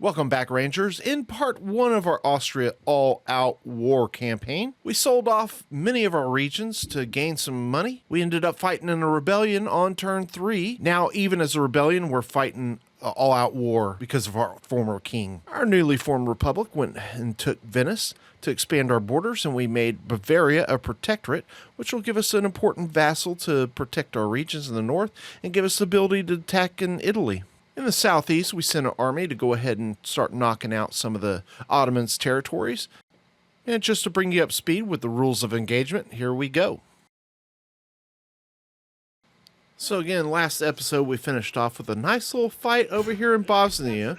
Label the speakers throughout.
Speaker 1: Welcome back, Rangers. In part 1 of our Austria All Out War campaign, we sold off many of our regions to gain some money. We ended up fighting in a rebellion on turn 3. Now, even as a rebellion, we're fighting all-out war because of our former king. Our newly formed republic went and took Venice to expand our borders, and we made Bavaria a protectorate, which will give us an important vassal to protect our regions in the north and give us the ability to attack in Italy. In the southeast, we sent an army to go ahead and start knocking out some of the Ottomans' territories. And just to bring you up to speed with the rules of engagement, here we go. So again, last episode we finished off with a nice little fight over here in Bosnia.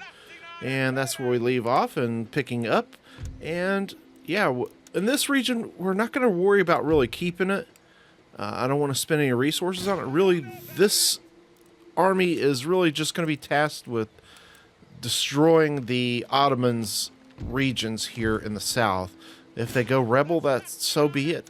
Speaker 1: And that's where we leave off and picking up. And yeah, in this region, we're not going to worry about really keeping it. I don't want to spend any resources on it. Really, this army is really just going to be tasked with destroying the Ottomans' regions here in the south. If they go rebel, that's so be it.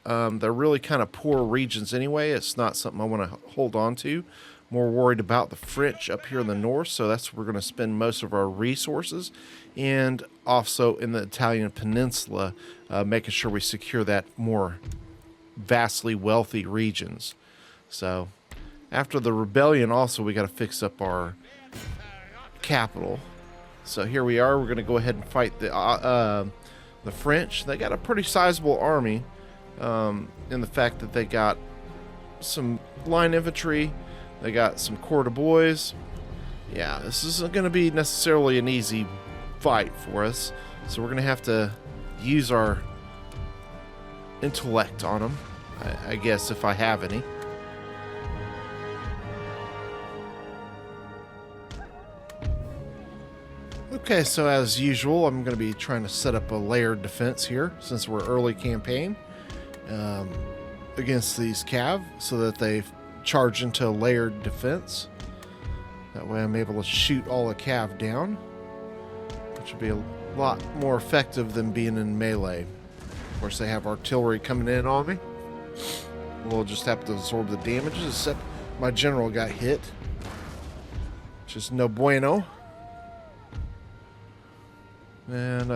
Speaker 1: They're really kind of poor regions anyway. It's not something I want to hold on to. More worried about the French up here in the north, so that's where we're going to spend most of our resources. And also in the Italian peninsula, making sure we secure that more vastly wealthy regions. So after the rebellion, also, we got to fix up our capital. So here we are. We're going to go ahead and fight the French. They got a pretty sizable army, in the fact that they got some line infantry. They got some corps de bois. Yeah, this isn't going to be necessarily an easy fight for us. So we're going to have to use our intellect on them, I guess, if I have any. Okay, so as usual, I'm going to be trying to set up a layered defense here since we're early campaign against these cav so that they charge into a layered defense. That way I'm able to shoot all the cav down, which would be a lot more effective than being in melee. Of course, they have artillery coming in on me. We'll just have to absorb the damages, except my general got hit, which is no bueno. And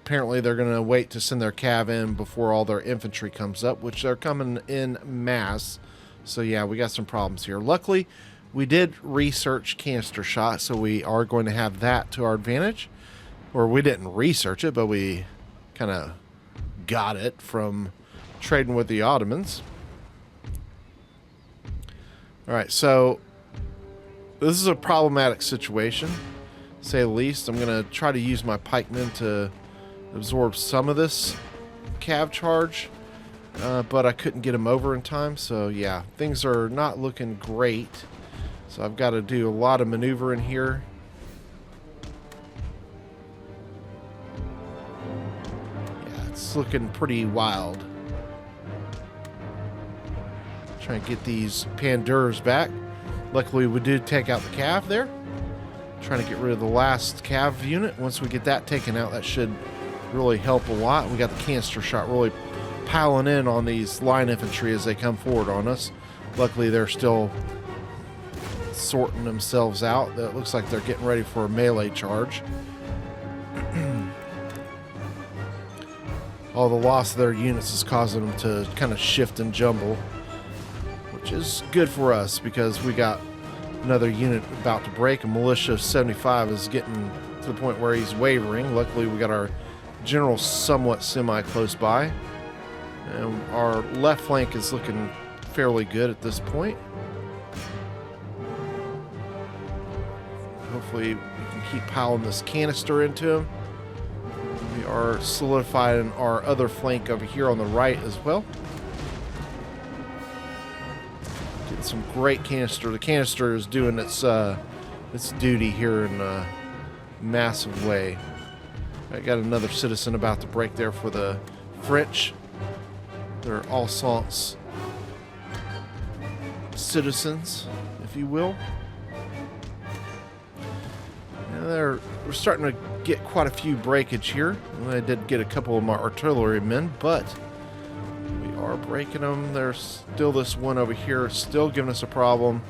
Speaker 1: apparently they're going to wait to send their cav in before all their infantry comes up, which they're coming in mass. So yeah, we got some problems here. Luckily, we did research canister shot, so we are going to have that to our advantage. Or we didn't research it, but we kind of got it from trading with the Ottomans. Alright, so this is a problematic situation, to say the least. I'm going to try to use my pikemen to absorb some of this cav charge, but I couldn't get them over in time. So yeah, things are not looking great. So I've got to do a lot of maneuvering here. Yeah, it's looking pretty wild. Trying to get these Pandurs back. Luckily, we did take out the cav there. Trying to get rid of the last cav unit. Once we get that taken out, that should really help a lot. We got the canister shot really piling in on these line infantry as they come forward on us. Luckily, they're still sorting themselves out. It looks like they're getting ready for a melee charge. All the loss of their units is causing them to kind of shift and jumble, which is good for us because we got another unit about to break. A militia 75 is getting to the point where he's wavering. Luckily, we got our general somewhat semi-close by. And our left flank is looking fairly good at this point. Hopefully, we can keep piling this canister into him. We are solidifying our other flank over here on the right as well. Getting some great canister. The canister is doing its duty here in a massive way. I got another citizen about to break there for the French. They're Alsace citizens, if you will. And we're starting to get quite a few breakage here. I did get a couple of my artillery men, but we are breaking them. There's still this one over here, still giving us a problem.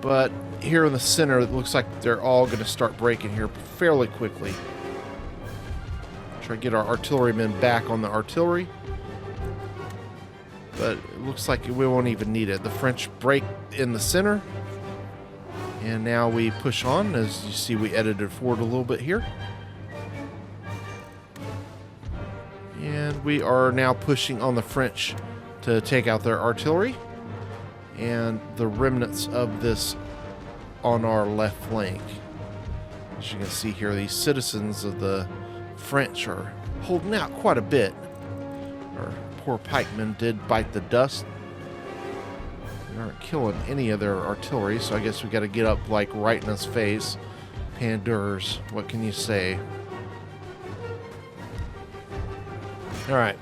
Speaker 1: But here in the center, it looks like they're all going to start breaking here fairly quickly. Try to get our artillerymen back on the artillery. But it looks like we won't even need it. The French break in the center. And now we push on. As you see, we edited forward a little bit here. And we are now pushing on the French to take out their artillery. And the remnants of this on our left flank. As you can see here, these citizens of the French are holding out quite a bit. Our poor pikemen did bite the dust. They aren't killing any of their artillery, so I guess we got to get up like right in his face. Pandurs, what can you say? Alright.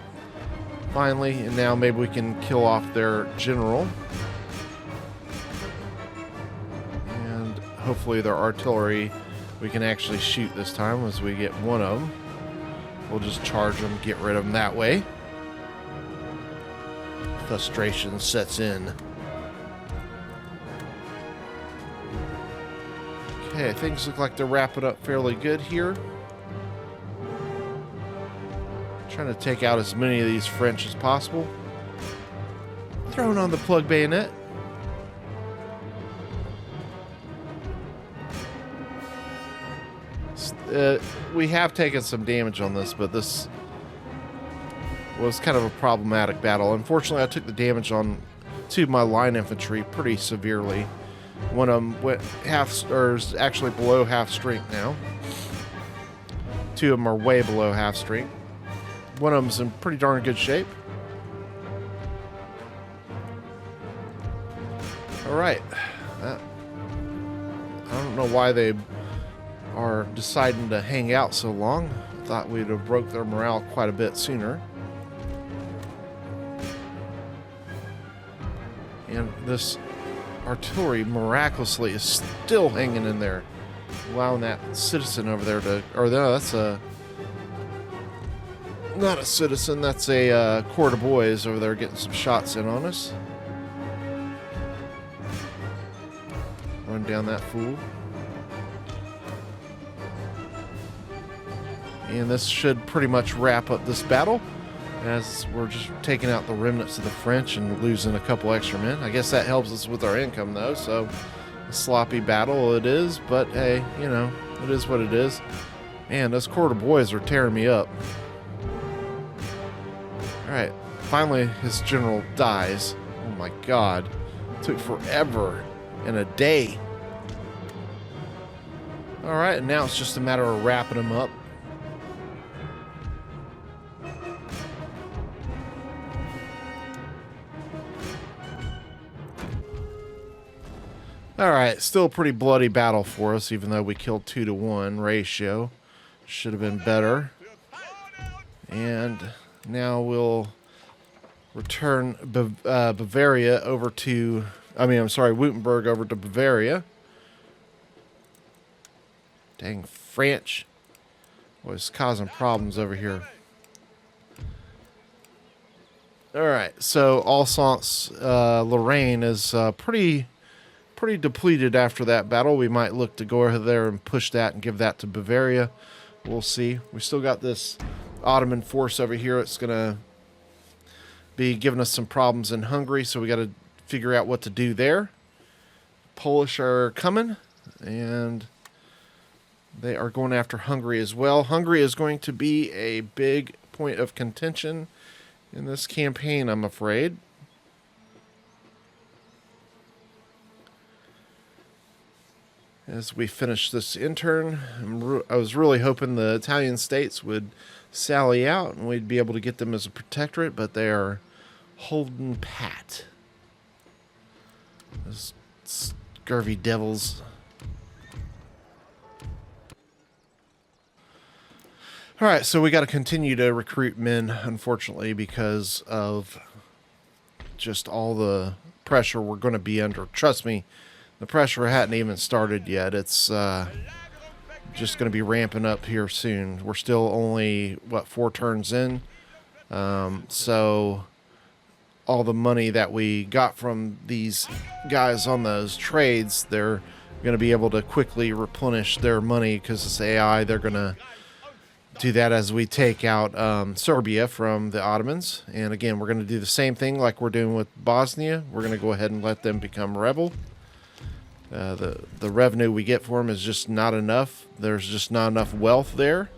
Speaker 1: Finally, and now maybe we can kill off their general. And hopefully their artillery we can actually shoot this time as we get one of them. We'll just charge them, get rid of them that way. Frustration sets in. Okay, things look like they're wrapping up fairly good here. Trying to take out as many of these French as possible. Throwing on the plug bayonet. We have taken some damage on this, but this was kind of a problematic battle. Unfortunately, I took the damage on two of my line infantry pretty severely. One of them went half, or is actually below half strength now. Two of them are way below half strength. One of them's in pretty darn good shape. All right. I don't know why they are deciding to hang out so long. I thought we'd have broke their morale quite a bit sooner. And this artillery miraculously is still hanging in there, allowing that citizen over there to, or no, that's a, not a citizen, that's a court of boys over there getting some shots in on us. Run down that fool. And this should pretty much wrap up this battle, as we're just taking out the remnants of the French and losing a couple extra men. I guess that helps us with our income, though, so a sloppy battle it is, but hey, you know, it is what it is. Man, those quarter boys are tearing me up. Alright, finally his general dies. Oh my god. It took forever and a day. Alright, and now it's just a matter of wrapping him up. Alright, still a pretty bloody battle for us, even though we killed 2-to-1 ratio. Should have been better. And now we'll return Bavaria over to... Württemberg over to Bavaria. Dang French. Was causing problems over here. Alright, so Alsace-Lorraine is pretty depleted after that battle. We might look to go over there and push that and give that to Bavaria. We'll see. We still got this Ottoman force over here. It's going to be giving us some problems in Hungary, so we got to figure out what to do there. Polish are coming, and they are going after Hungary as well. Hungary is going to be a big point of contention in this campaign, I'm afraid. As we finish this intern, I was really hoping the Italian states would sally out and we'd be able to get them as a protectorate, but they are holding pat. Those scurvy devils. Alright, so we got to continue to recruit men, unfortunately, because of just all the pressure we're going to be under. Trust me, the pressure hadn't even started yet. It's just going to be ramping up here soon. We're still only, 4 turns in? So all the money that we got from these guys on those trades, they're going to be able to quickly replenish their money because it's AI. They're going to do that as we take out Serbia from the Ottomans. And again, we're going to do the same thing like we're doing with Bosnia. We're going to go ahead and let them become rebel. The revenue we get for them is just not enough. There's just not enough wealth there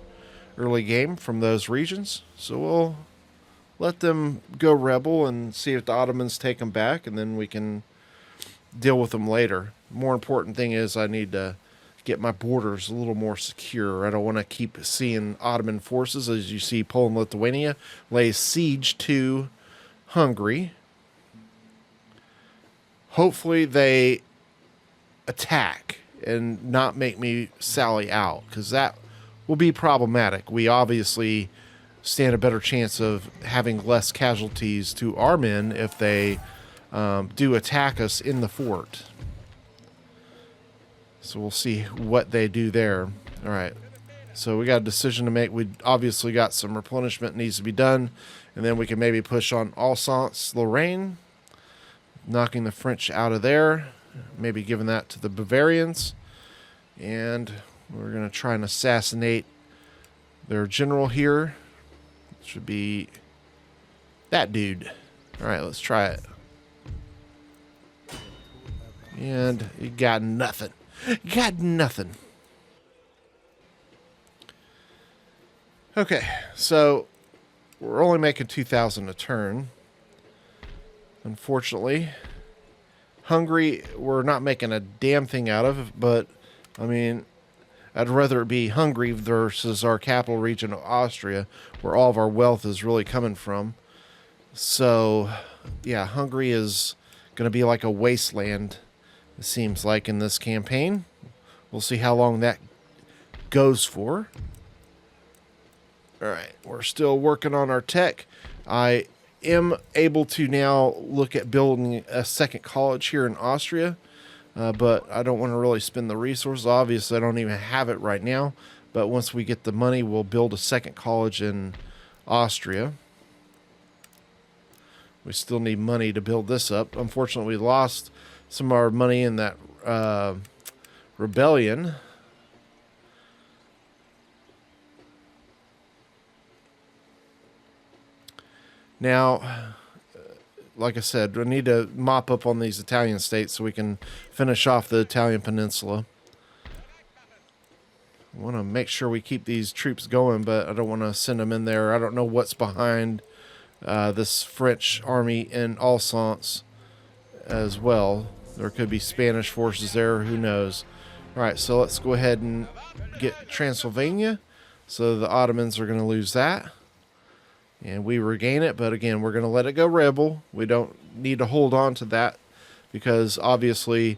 Speaker 1: early game from those regions. So we'll let them go rebel and see if the Ottomans take them back, and then we can deal with them later. More important thing is I need to get my borders a little more secure. I don't want to keep seeing Ottoman forces. As you see, Poland, Lithuania lays siege to Hungary. Hopefully they attack and not make me sally out, because that will be problematic. We obviously stand a better chance of having less casualties to our men if they do attack us in the fort. So we'll see what they do there. All right. So we got a decision to make. We obviously got some replenishment needs to be done. And then we can maybe push on Alsace-Lorraine, knocking the French out of there. Maybe giving that to the Bavarians. And we're going to try and assassinate their general here. Should be that dude. All right, let's try it. And you got nothing. Got nothing. Okay, so we're only making 2,000 a turn. Unfortunately, Hungary, we're not making a damn thing out of, but I mean, I'd rather it be Hungary versus our capital region of Austria, where all of our wealth is really coming from. So, yeah, Hungary is going to be like a wasteland, it seems like, in this campaign. We'll see how long that goes for. All right, we're still working on our tech. I am able to now look at building a second college here in Austria, but I don't want to really spend the resources. Obviously, I don't even have it right now, but once we get the money, we'll build a second college in Austria. We still need money to build this up. Unfortunately, we lost some of our money in that rebellion. Now, like I said, we need to mop up on these Italian states so we can finish off the Italian peninsula. I want to make sure we keep these troops going, but I don't want to send them in there. I don't know what's behind this French army in Alsace as well. There could be Spanish forces there. Who knows? All right, so let's go ahead and get Transylvania. So the Ottomans are going to lose that. And we regain it, but again, we're going to let it go rebel. We don't need to hold on to that because obviously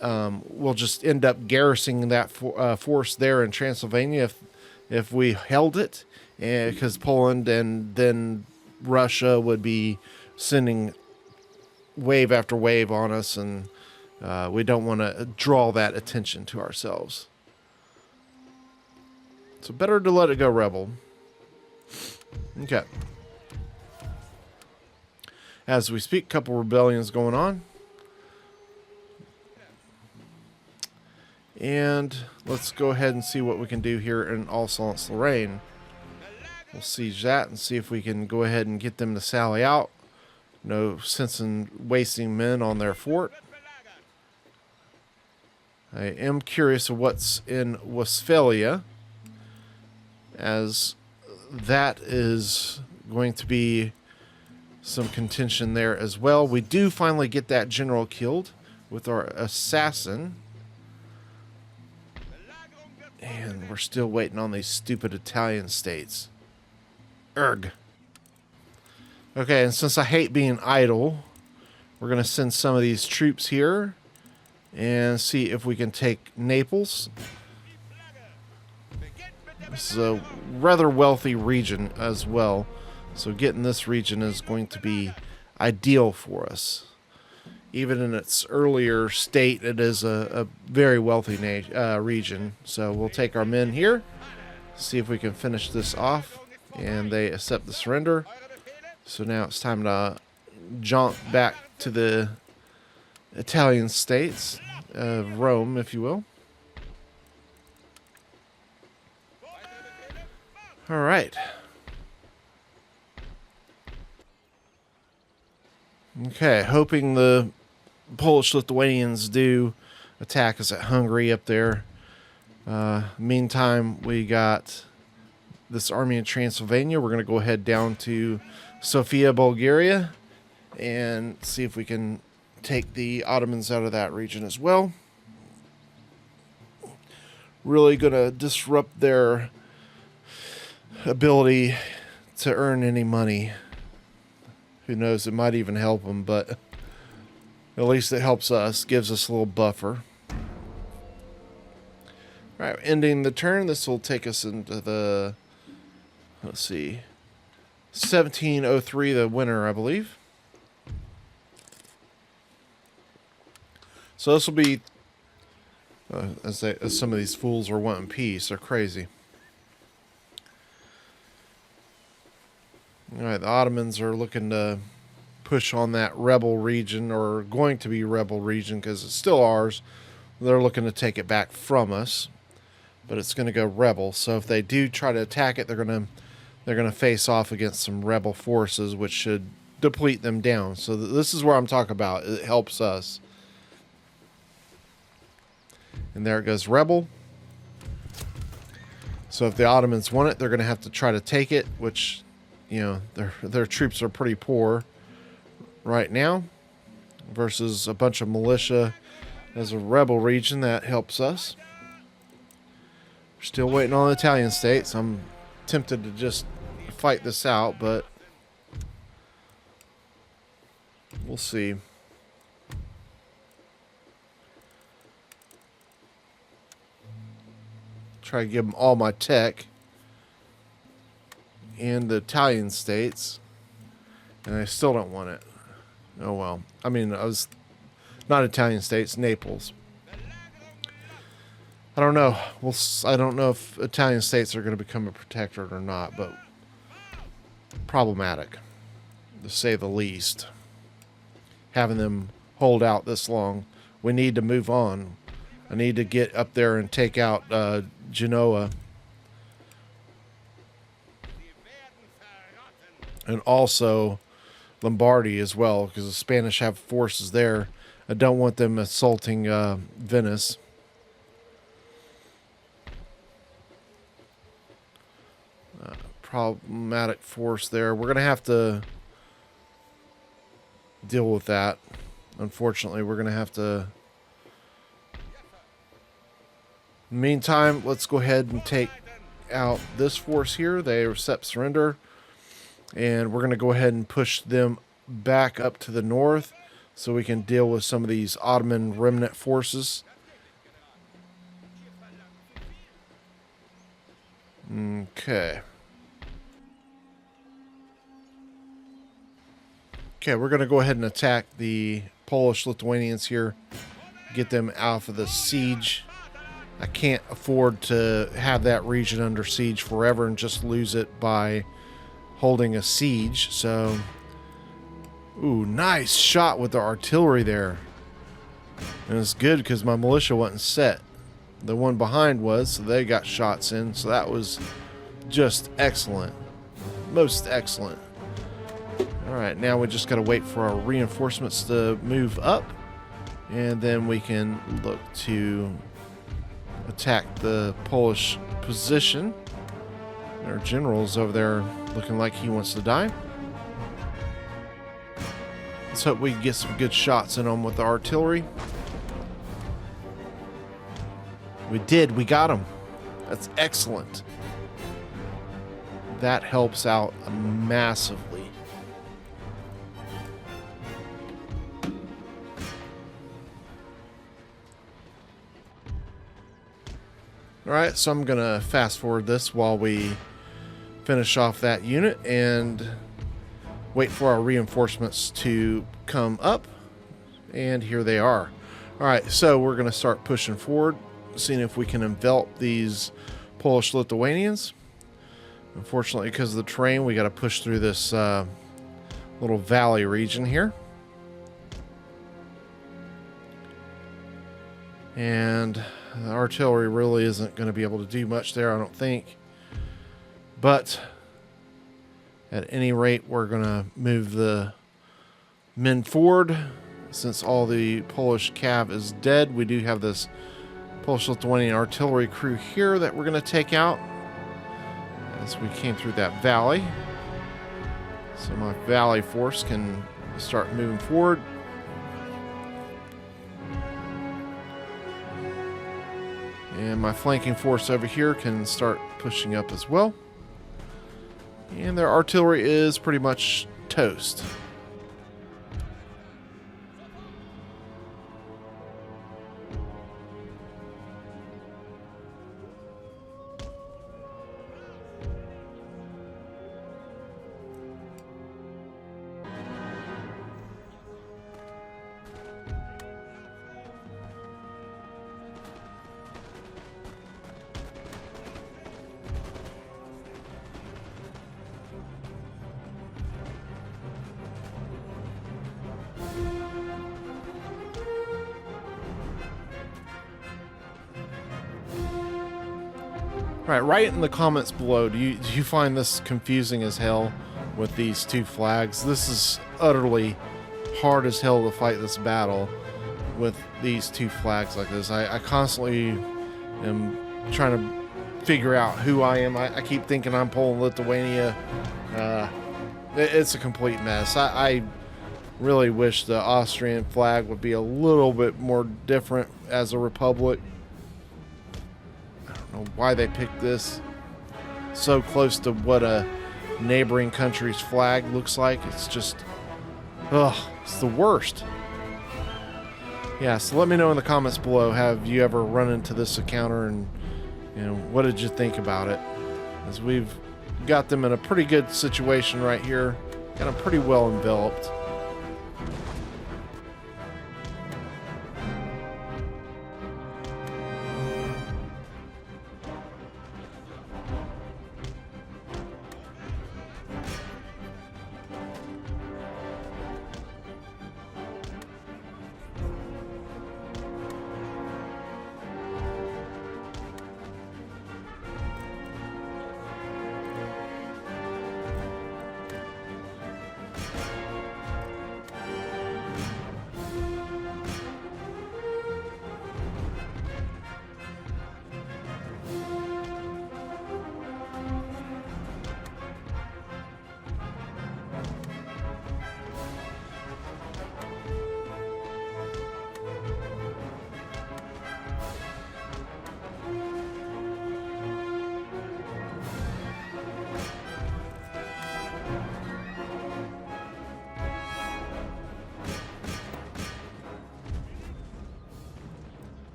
Speaker 1: we'll just end up garrisoning that force there in Transylvania if we held it, because Poland and then Russia would be sending wave after wave on us, and we don't want to draw that attention to ourselves. So better to let it go rebel. Okay. As we speak, a couple rebellions going on. And let's go ahead and see what we can do here in Alsace-Lorraine. We'll siege that and see if we can go ahead and get them to sally out. No sense in wasting men on their fort. I am curious of what's in Westphalia, as that is going to be some contention there as well. We do finally get that general killed with our assassin. And we're still waiting on these stupid Italian states. Erg. Okay, and since I hate being idle, we're going to send some of these troops here and see if we can take Naples. This is a rather wealthy region as well, so getting this region is going to be ideal for us. Even in its earlier state, it is a very wealthy region. So we'll take our men here, see if we can finish this off, and they accept the surrender. So now it's time to jaunt back to the Italian states Rome, if you will. All right. Okay, hoping the Polish-Lithuanians do attack us at Hungary up there. Meantime, we got this army in Transylvania. We're going to go ahead down to Sofia, Bulgaria, and see if we can take the Ottomans out of that region as well. Really going to disrupt their ability to earn any money. Who knows, it might even help them, but at least it helps us, gives us a little buffer. All right, ending the turn. This will take us into the, let's see, 1703, the winter, I believe. So this will be, as some of these fools are wanting peace. They're crazy. All right, the Ottomans are looking to push on that rebel region, or going to be rebel region, because it's still ours. They're looking to take it back from us, but it's going to go rebel. So if they do try to attack it, they're going to face off against some rebel forces, which should deplete them down. So this is where I'm talking about. It helps us. And there it goes, rebel. So if the Ottomans want it, they're going to have to try to take it, which, you know, their troops are pretty poor right now, versus a bunch of militia as a rebel region. That helps us. We're still waiting on the Italian states. I'm tempted to just fight this out, but we'll see. Try to give them all my tech and the Italian states, and I still don't want it. Oh well. I mean, I was not Italian states, Naples. I don't know. I don't know if Italian states are going to become a protectorate or not, but problematic, to say the least. Having them hold out this long, we need to move on. I need to get up there and take out Genoa. And also Lombardy as well, because the Spanish have forces there. I don't want them assaulting Venice. Problematic force there. We're going to have to deal with that. Unfortunately, we're going to have to. In the meantime, let's go ahead and take out this force here. They accept surrender. And we're going to go ahead and push them back up to the north so we can deal with some of these Ottoman remnant forces. Okay. Okay, we're going to go ahead and attack the Polish-Lithuanians here. Get them out of the siege. I can't afford to have that region under siege forever and just lose it by holding a siege. So, ooh, nice shot with the artillery there. And it's good because my militia wasn't set. The one behind was, so they got shots in. So that was just excellent. Most excellent. All right, now we just got to wait for our reinforcements to move up. And then we can look to attack the Polish position. Our general's over there looking like he wants to die. Let's hope we can get some good shots in them with the artillery. We did. We got them. That's excellent. That helps out massively. Alright, so I'm going to fast forward this while we finish off that unit and wait for our reinforcements to come up. And here they are. Alright, so we're going to start pushing forward, seeing if we can envelop these Polish-Lithuanians. Unfortunately, because of the terrain, we got to push through this little valley region here. And the artillery really isn't going to be able to do much there, I don't think. But at any rate, we're going to move the men forward. Since all the Polish cav is dead, we do have this Polish-Lithuanian artillery crew here that we're going to take out as we came through that valley. So my valley force can start moving forward. And my flanking force over here can start pushing up as well. And their artillery is pretty much toast. Right in the comments below, do you find this confusing as hell with these two flags? This is utterly hard as hell to fight this battle with these two flags like this. I constantly am trying to figure out who I am. I keep thinking I'm Poland, Lithuania. It's a complete mess. I really wish the Austrian flag would be a little bit more different as a republic. Why they picked this so close to what a neighboring country's flag looks like. It's just, it's the worst. Yeah, so let me know in the comments below, have you ever run into this encounter, and what did you think about it? As we've got them in a pretty good situation right here, got them pretty well enveloped.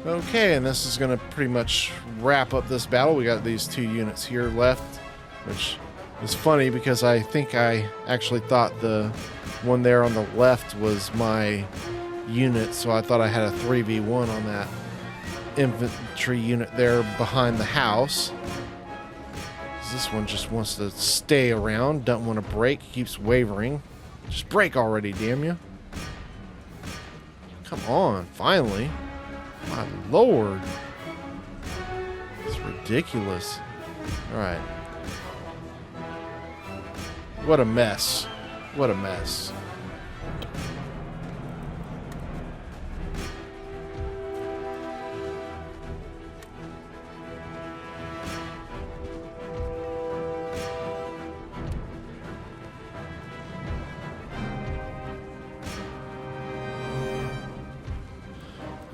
Speaker 1: Okay, and this is going to pretty much wrap up this battle. We got these 2 units here left, which is funny because I think I actually thought the one there on the left was my unit, so I thought I had a 3v1 on that infantry unit there behind the house. This one just wants to stay around, doesn't want to break, keeps wavering. Just break already, damn you. Come on, finally. My lord. It's ridiculous. Alright. What a mess. What a mess.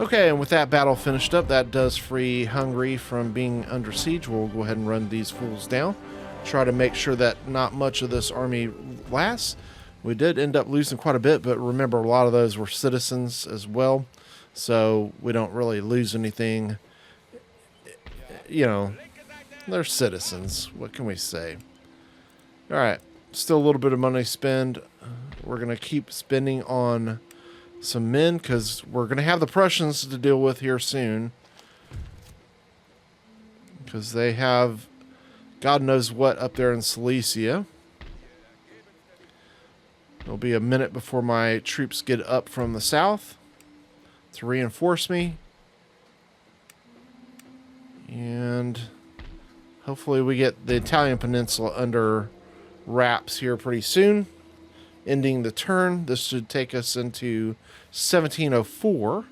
Speaker 1: Okay, and with that battle finished up, that does free Hungary from being under siege. We'll go ahead and run these fools down. Try to make sure that not much of this army lasts. We did end up losing quite a bit, but remember, a lot of those were citizens as well. So we don't really lose anything. You know, they're citizens. What can we say? All right, still a little bit of money to spend. We're going to keep spending on some men because we're going to have the Prussians to deal with here soon, because they have God knows what up there in Silesia. It'll be a minute before my troops get up from the south to reinforce me, and hopefully we get the Italian peninsula under wraps here pretty soon. Ending the turn. This should take us into 1704.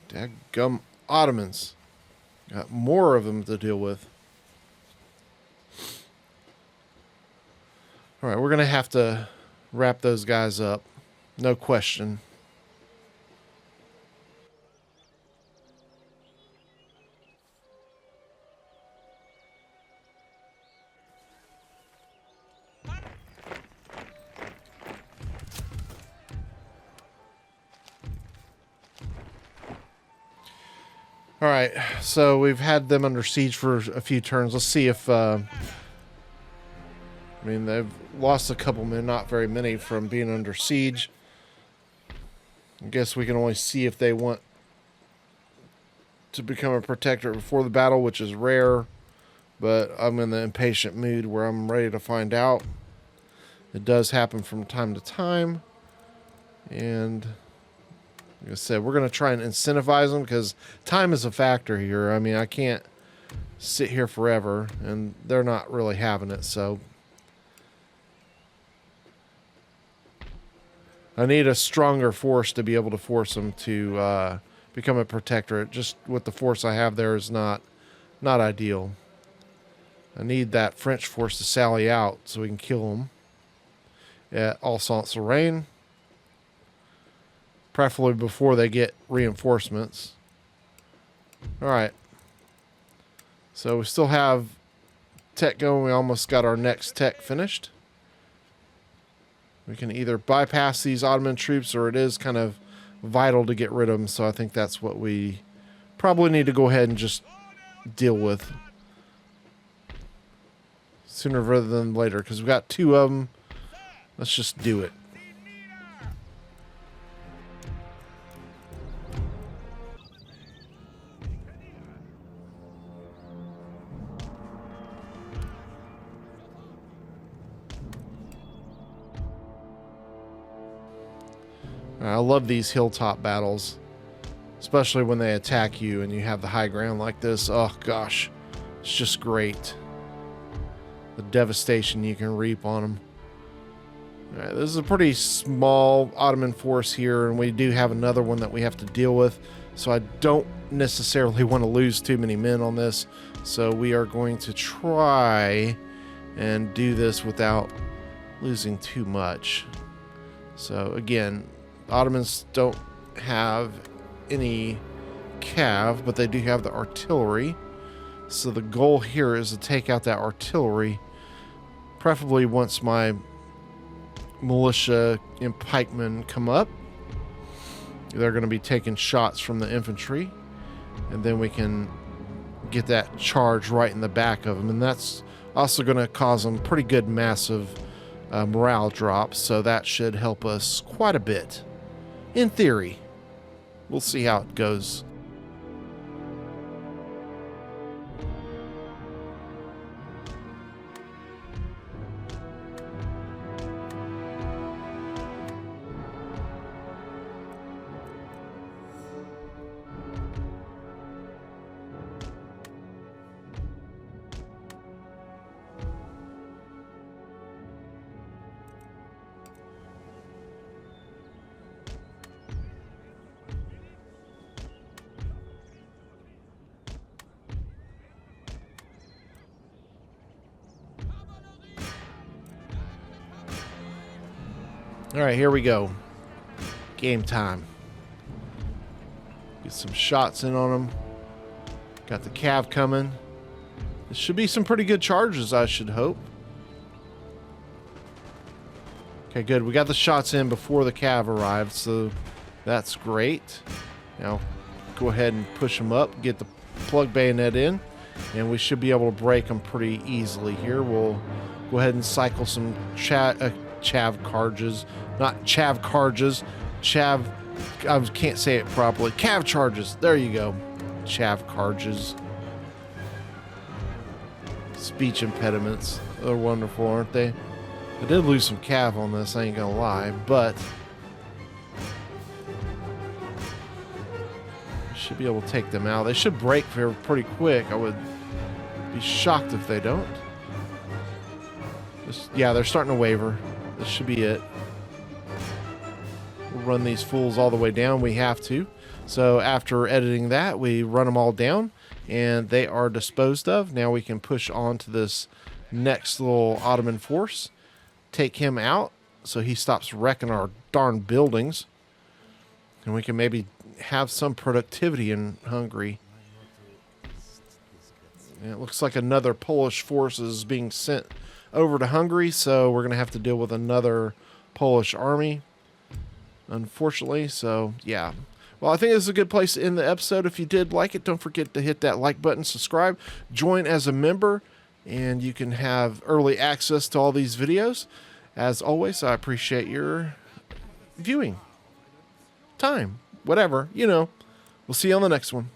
Speaker 1: Daggum Ottomans. Got more of them to deal with. Alright, we're going to have to wrap those guys up. No question. All right, so we've had them under siege for a few turns. Let's see if, I mean, they've lost a couple men, not very many, from being under siege. I guess we can only see if they want to become a protectorate before the battle, which is rare, but I'm in the impatient mood where I'm ready to find out. It does happen from time to time, and like I said, we're going to try and incentivize them because time is a factor here. I mean, I can't sit here forever, and they're not really having it, so I need a stronger force to be able to force them to become a protectorate. Just with the force I have there is not ideal. I need that French force to sally out so we can kill them at Alsace-Lorraine. Preferably before they get reinforcements. Alright. So we still have tech going. We almost got our next tech finished. We can either bypass these Ottoman troops, or it is kind of vital to get rid of them. So I think that's what we probably need to go ahead and just deal with sooner rather than later, because we've got 2 of them. Let's just do it. I love these hilltop battles, especially when they attack you and you have the high ground like this. Oh gosh, it's just great. The devastation you can reap on them. All right, this is a pretty small Ottoman force here, and we do have another one that we have to deal with, so I don't necessarily want to lose too many men on this. So we are going to try and do this without losing too much. So again, Ottomans don't have any cav, but they do have the artillery. So the goal here is to take out that artillery, preferably once my militia and pikemen come up. They're going to be taking shots from the infantry, and then we can get that charge right in the back of them, and that's also going to cause them pretty good massive morale drops, so that should help us quite a bit in theory. We'll see how it goes. All right, here we go. Game time. Get some shots in on them. Got the cav coming. This should be some pretty good charges, I should hope. Okay, good. We got the shots in before the cav arrived, so that's great. Now, go ahead and push them up, get the plug bayonet in, and we should be able to break them pretty easily here. We'll go ahead and cycle some chav charges. Not chav charges. Chav... I can't say it properly. Cav charges. There you go. Chav charges. Speech impediments. They're wonderful, aren't they? I did lose some cav on this, I ain't gonna lie, but I should be able to take them out. They should break pretty quick. I would be shocked if they don't. Yeah, they're starting to waver. This should be it. We'll run these fools all the way down. We have to. So after editing that, we run them all down, and they are disposed of. Now we can push on to this next little Ottoman force. Take him out so he stops wrecking our darn buildings. And we can maybe have some productivity in Hungary. And it looks like another Polish force is being sent over to Hungary, so we're going to have to deal with another Polish army, unfortunately. So, yeah. Well, I think this is a good place to end the episode. If you did like it, don't forget to hit that like button, subscribe, join as a member, and you can have early access to all these videos. As always, I appreciate your viewing time, whatever, you know. We'll see you on the next one.